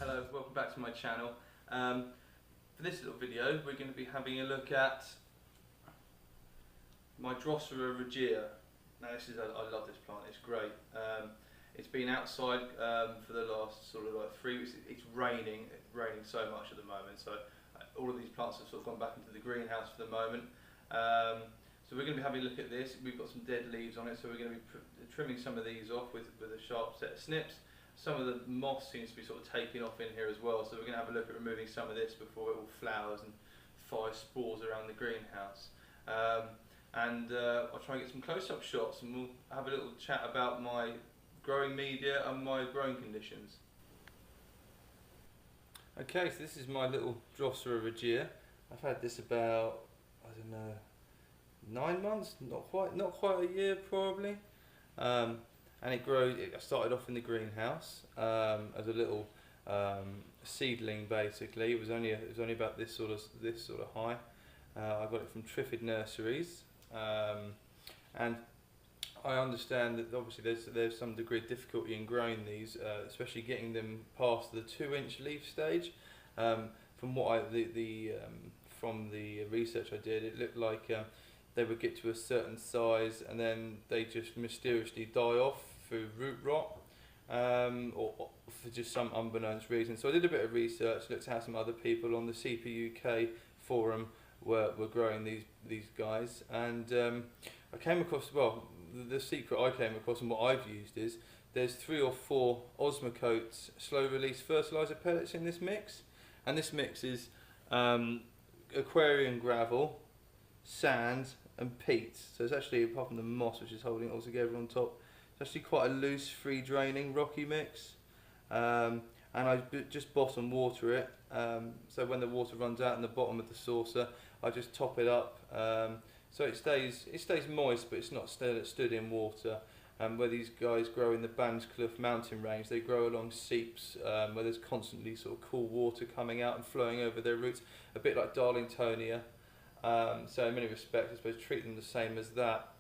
Hello, welcome back to my channel. For this little video we're going to be having a look at my Drosera regia. Now I love this plant, it's great. It's been outside for the last sort of like 3 weeks. It's raining so much at the moment, so all of these plants have sort of gone back into the greenhouse for the moment. So we're going to be having a look at this. We've got some dead leaves on it, so we're going to be trimming some of these off with a sharp set of snips. Some of the moss seems to be sort of taking off in here as well, so we're going to have a look at removing some of this before it all flowers and fires spores around the greenhouse. I'll try and get some close-up shots, and we'll have a little chat about my growing media and my growing conditions. Okay, so this is my little Drosera regia. I've had this about, I don't know, 9 months, not quite a year probably. And it grows. I started off in the greenhouse as a little seedling. Basically, it was only about this sort of high. I got it from Triffid Nurseries, and I understand that obviously there's some degree of difficulty in growing these, especially getting them past the 2-inch leaf stage. From what from the research I did, it looked like they would get to a certain size and then they just mysteriously die off through root rot, or for just some unbeknownst reason. So I did a bit of research, looked at how some other people on the CPUK forum were growing these guys, and I came across, well, the secret I came across and what I've used is there's 3 or 4 Osmocote slow release fertilizer pellets in this mix, and this mix is aquarium gravel, sand and peat. So it's actually, apart from the moss which is holding it all together on top, it's actually quite a loose, free draining rocky mix, and I just bottom water it, so when the water runs out in the bottom of the saucer I just top it up, so it stays moist but it's not stood in water. Where these guys grow in the Bandscliff mountain range, they grow along seeps where there's constantly sort of cool water coming out and flowing over their roots, a bit like Darlingtonia. So in many respects I suppose treat them the same as that.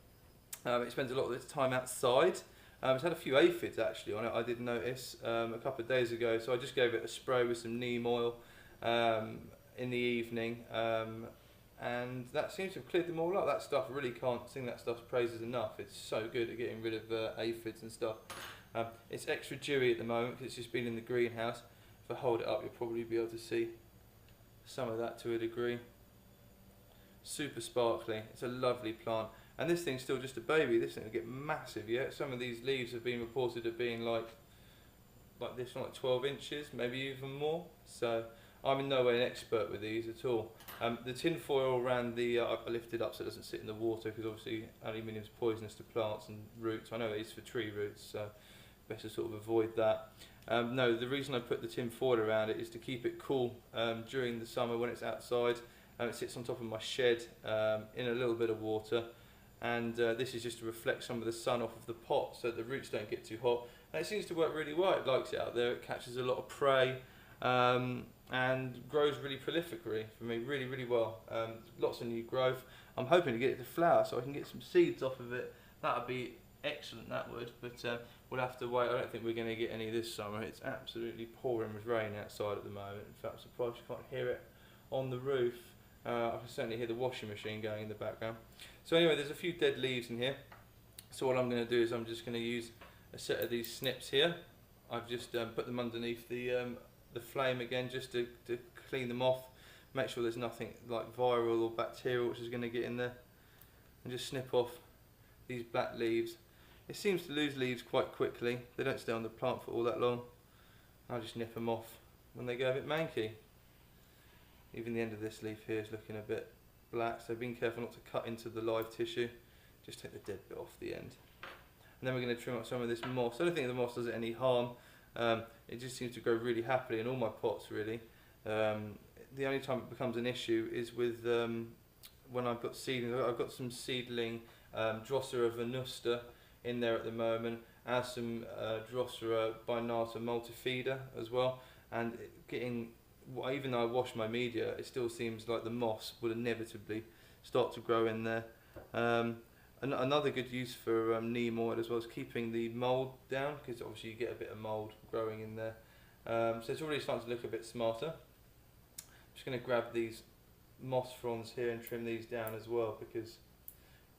It spends a lot of its time outside. It's had a few aphids actually on it, I did notice a couple of days ago, so I just gave it a spray with some neem oil in the evening, and that seems to have cleared them all up. That stuff, really can't sing that stuff's praises enough. It's so good at getting rid of aphids and stuff. It's extra dewy at the moment because it's just been in the greenhouse. If I hold it up you'll probably be able to see some of that to a degree. Super sparkly, it's a lovely plant. And this thing's still just a baby. This thing will get massive yet. Some of these leaves have been reported of being like this one, like 12 inches, maybe even more. So I'm in no way an expert with these at all. The tin foil around the, I lifted up so it doesn't sit in the water because obviously aluminium is poisonous to plants and roots. I know it is for tree roots, so best to sort of avoid that. No, the reason I put the tin foil around it is to keep it cool during the summer when it's outside. It sits on top of my shed in a little bit of water. And this is just to reflect some of the sun off of the pot so that the roots don't get too hot, and it seems to work really well. It likes it out there, it catches a lot of prey, and grows really prolifically for me, really well. Lots of new growth. I'm hoping to get it to flower so I can get some seeds off of it. That would be excellent, that would, but we'll have to wait. I don't think we're going to get any this summer. It's absolutely pouring with rain outside at the moment. In fact, I'm surprised you can't hear it on the roof. I can certainly hear the washing machine going in the background. So anyway, there's a few dead leaves in here. So what I'm going to do is I'm just going to use a set of these snips here. I've just put them underneath the flame again just to clean them off. Make sure there's nothing like viral or bacterial which is going to get in there. And just snip off these black leaves. It seems to lose leaves quite quickly. They don't stay on the plant for all that long. I'll just nip them off when they go a bit manky. Even the end of this leaf here is looking a bit black, so being careful not to cut into the live tissue. Just take the dead bit off the end. And then we're going to trim up some of this moss. I don't think the moss does it any harm. It just seems to grow really happily in all my pots really. The only time it becomes an issue is with when I've got seedlings. I've got some seedling Drosera venusta in there at the moment, and some Drosera binata multifida as well. And getting, even though I wash my media, it still seems like the moss will inevitably start to grow in there. Another good use for neem oil as well is keeping the mould down, because obviously you get a bit of mould growing in there. So it's already starting to look a bit smarter. I'm just going to grab these moss fronds here and trim these down as well, because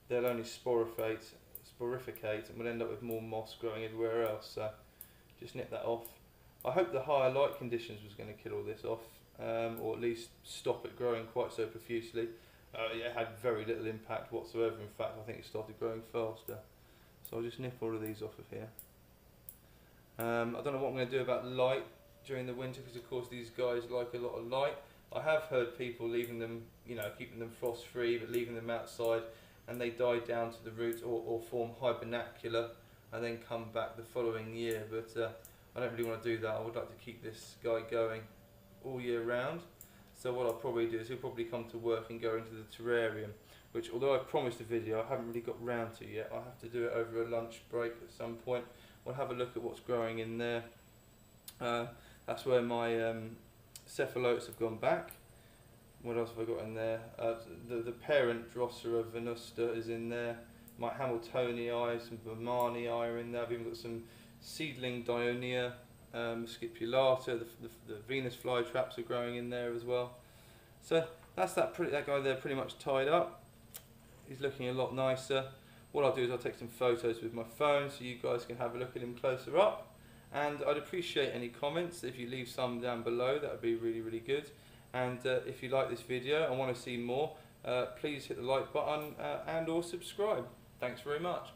they'll only sporificate and we'll end up with more moss growing everywhere else. So just nip that off. I hope the higher light conditions was going to kill all this off, or at least stop it growing quite so profusely. It had very little impact whatsoever. In fact, I think it started growing faster. So I'll just nip all of these off of here. I don't know what I'm going to do about light during the winter, because of course these guys like a lot of light. I have heard people leaving them, keeping them frost free, but leaving them outside, and they die down to the roots or form hibernacula and then come back the following year. But I don't really want to do that. I would like to keep this guy going all year round. So what I'll probably do is he'll probably come to work and go into the terrarium, which, although I've promised a video, I haven't really got round to yet. I'll have to do it over a lunch break at some point. We'll have a look at what's growing in there. That's where my cephalotes have gone back. What else have I got in there? The parent Drosera venusta is in there. My Hamiltonii, some Vermanii are in there. I've even got some seedling Dionia, Scipulata. The Venus flytraps are growing in there as well. So that's that guy there pretty much tied up. He's looking a lot nicer. What I'll do is I'll take some photos with my phone so you guys can have a look at him closer up. And I'd appreciate any comments. If you leave some down below, that would be really, really good. And if you like this video and want to see more, please hit the like button and or subscribe. Thanks very much.